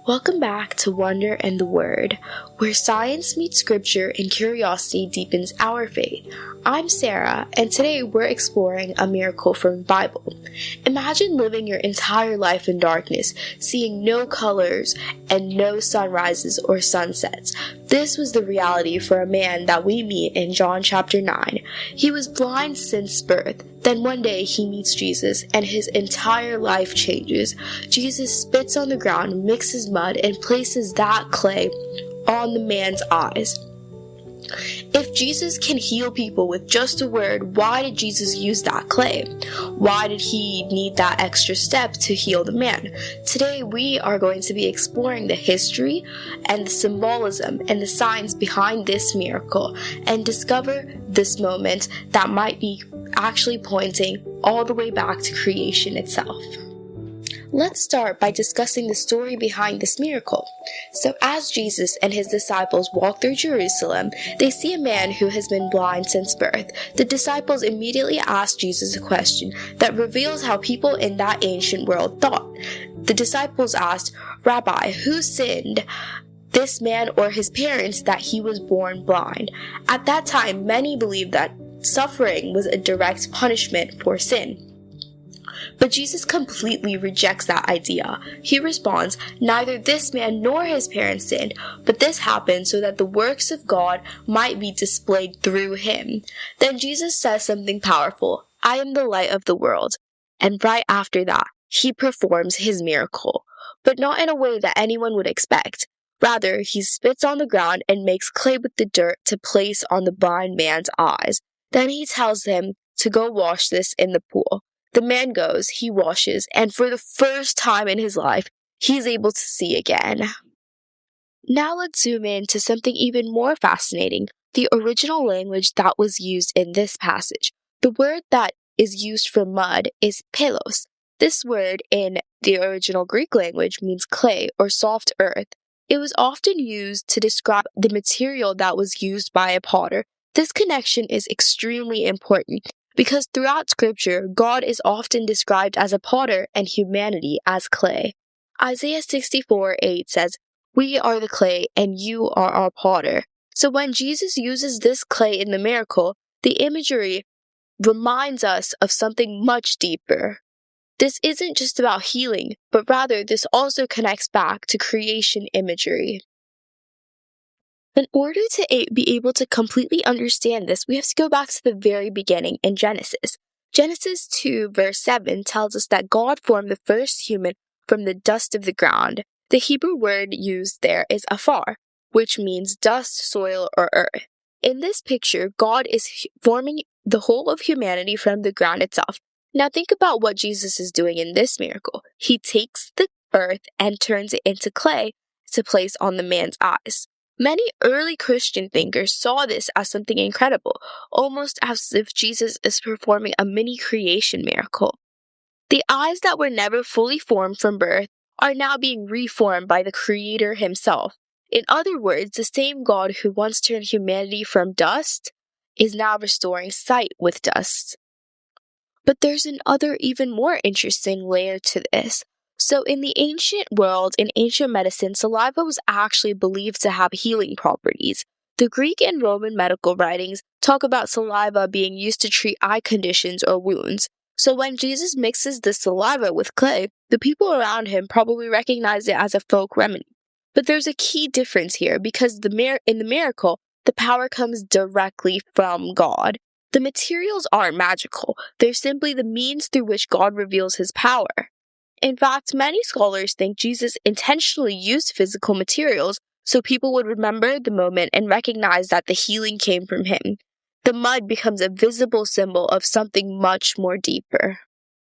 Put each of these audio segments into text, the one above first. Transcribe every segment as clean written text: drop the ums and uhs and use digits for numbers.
Welcome back to Wonder and the Word, where science meets scripture and curiosity deepens our faith. I'm Sarah, and today we're exploring a miracle from the Bible. Imagine living your entire life in darkness, seeing no colors and no sunrises or sunsets. This was the reality for a man that we meet in John chapter 9. He was blind since birth. Then one day he meets Jesus and his entire life changes. Jesus spits on the ground, mixes mud, and places that clay on the man's eyes. If Jesus can heal people with just a word, why did Jesus use that clay? Why did he need that extra step to heal the man? Today we are going to be exploring the history and the symbolism and the science behind this miracle and discover this moment that might be actually pointing all the way back to creation itself. Let's start by discussing the story behind this miracle. So as Jesus and his disciples walk through Jerusalem, they see a man who has been blind since birth. The disciples immediately ask Jesus a question that reveals how people in that ancient world thought. The disciples asked, "Rabbi, who sinned, this man or his parents, that he was born blind?" At that time, many believed that suffering was a direct punishment for sin. But Jesus completely rejects that idea. He responds, "Neither this man nor his parents sinned, but this happened so that the works of God might be displayed through him." Then Jesus says something powerful, "I am the light of the world." And right after that, he performs his miracle, but not in a way that anyone would expect. Rather, he spits on the ground and makes clay with the dirt to place on the blind man's eyes. Then he tells him to go wash this in the pool. The man goes, he washes, and for the first time in his life, he's able to see again. Now let's zoom in to something even more fascinating, the original language that was used in this passage. The word that is used for mud is pelos. This word in the original Greek language means clay or soft earth. It was often used to describe the material that was used by a potter. This connection is extremely important because throughout Scripture, God is often described as a potter and humanity as clay. Isaiah 64:8 says, "We are the clay and you are our potter." So when Jesus uses this clay in the miracle, the imagery reminds us of something much deeper. This isn't just about healing, but rather this also connects back to creation imagery. In order to be able to completely understand this, we have to go back to the very beginning in Genesis. Genesis 2 verse 7 tells us that God formed the first human from the dust of the ground. The Hebrew word used there is afar, which means dust, soil, or earth. In this picture, God is forming the whole of humanity from the ground itself. Now think about what Jesus is doing in this miracle. He takes the earth and turns it into clay to place on the man's eyes. Many early Christian thinkers saw this as something incredible, almost as if Jesus is performing a mini creation miracle. The eyes that were never fully formed from birth are now being reformed by the Creator himself. In other words, the same God who once turned humanity from dust is now restoring sight with dust. But there's another even more interesting layer to this. So in the ancient world, in ancient medicine, saliva was actually believed to have healing properties. The Greek and Roman medical writings talk about saliva being used to treat eye conditions or wounds. So when Jesus mixes the saliva with clay, the people around him probably recognize it as a folk remedy. But there's a key difference here because in the miracle, the power comes directly from God. The materials aren't magical. They're simply the means through which God reveals his power. In fact, many scholars think Jesus intentionally used physical materials so people would remember the moment and recognize that the healing came from him. The mud becomes a visible symbol of something much more deeper.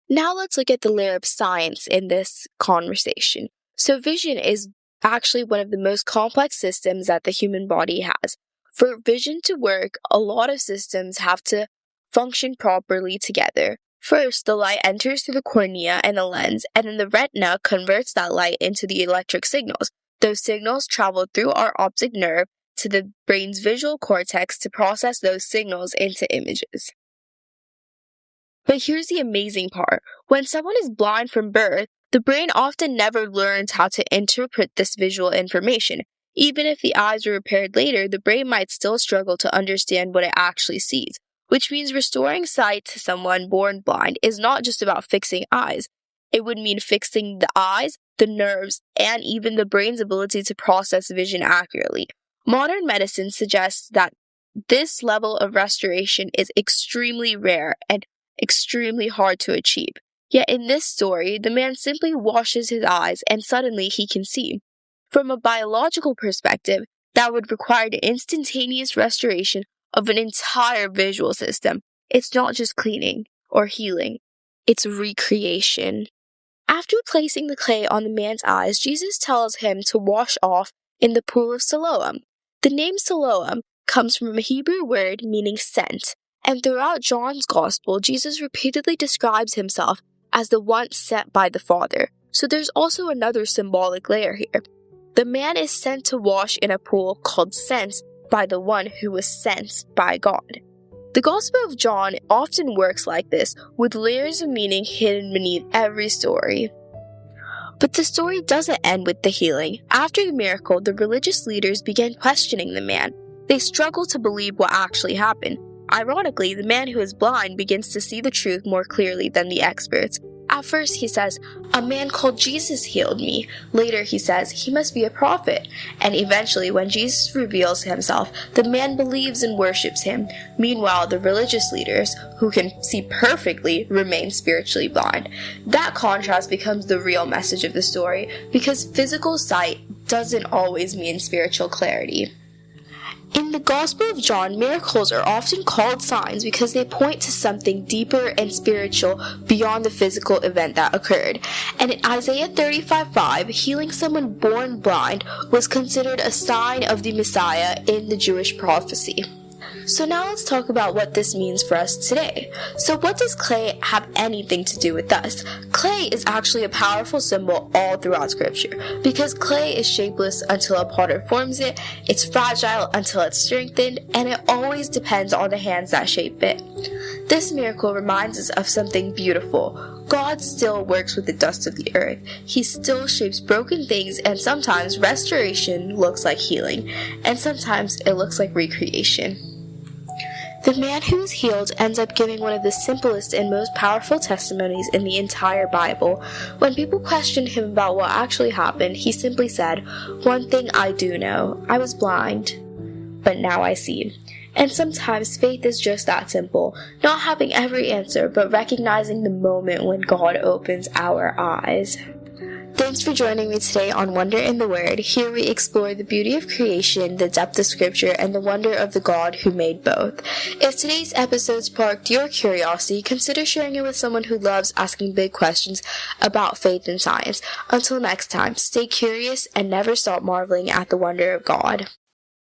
Now let's look at the layer of science in this conversation. So vision is actually one of the most complex systems that the human body has. For vision to work, a lot of systems have to function properly together. First, the light enters through the cornea and the lens, and then the retina converts that light into the electric signals. Those signals travel through our optic nerve to the brain's visual cortex to process those signals into images. But here's the amazing part. When someone is blind from birth, The brain often never learns how to interpret this visual information. Even if the eyes are repaired later, the brain might still struggle to understand what it actually sees, which means restoring sight to someone born blind is not just about fixing eyes. It would mean fixing the eyes, the nerves, and even the brain's ability to process vision accurately. Modern medicine suggests that this level of restoration is extremely rare and extremely hard to achieve. Yet in this story, the man simply washes his eyes and suddenly he can see. From a biological perspective, that would require the instantaneous restoration of an entire visual system. It's not just cleaning or healing, it's recreation. After placing the clay on the man's eyes, Jesus tells him to wash off in the pool of Siloam. The name Siloam comes from a Hebrew word meaning sent, and throughout John's Gospel, Jesus repeatedly describes himself as the one sent by the Father. So there's also another symbolic layer here. The man is sent to wash in a pool called sent by the one who was sent by God. The Gospel of John often works like this, with layers of meaning hidden beneath every story. But the story doesn't end with the healing. After the miracle, the religious leaders began questioning the man. They struggle to believe what actually happened. Ironically, the man who is blind begins to see the truth more clearly than the experts. At first, he says, "A man called Jesus healed me." Later, he says, "He must be a prophet." And eventually, when Jesus reveals himself, the man believes and worships him. Meanwhile, the religious leaders, who can see perfectly, remain spiritually blind. That contrast becomes the real message of the story, because physical sight doesn't always mean spiritual clarity. In the Gospel of John, miracles are often called signs because they point to something deeper and spiritual beyond the physical event that occurred. And in Isaiah 35:5, healing someone born blind was considered a sign of the Messiah in the Jewish prophecy. So now let's talk about what this means for us today. So what does clay have anything to do with us? Clay is actually a powerful symbol all throughout Scripture, because clay is shapeless until a potter forms it, it's fragile until it's strengthened, and it always depends on the hands that shape it. This miracle reminds us of something beautiful. God still works with the dust of the earth. He still shapes broken things, and sometimes restoration looks like healing, and sometimes it looks like recreation. The man who is healed ends up giving one of the simplest and most powerful testimonies in the entire Bible. When people questioned him about what actually happened, he simply said, "One thing I do know, I was blind, but now I see." And sometimes faith is just that simple, not having every answer, but recognizing the moment when God opens our eyes. Thanks for joining me today on Wonder in the Word. Here we explore the beauty of creation, the depth of Scripture, and the wonder of the God who made both. If today's episode sparked your curiosity, consider sharing it with someone who loves asking big questions about faith and science. Until next time, stay curious and never stop marveling at the wonder of God.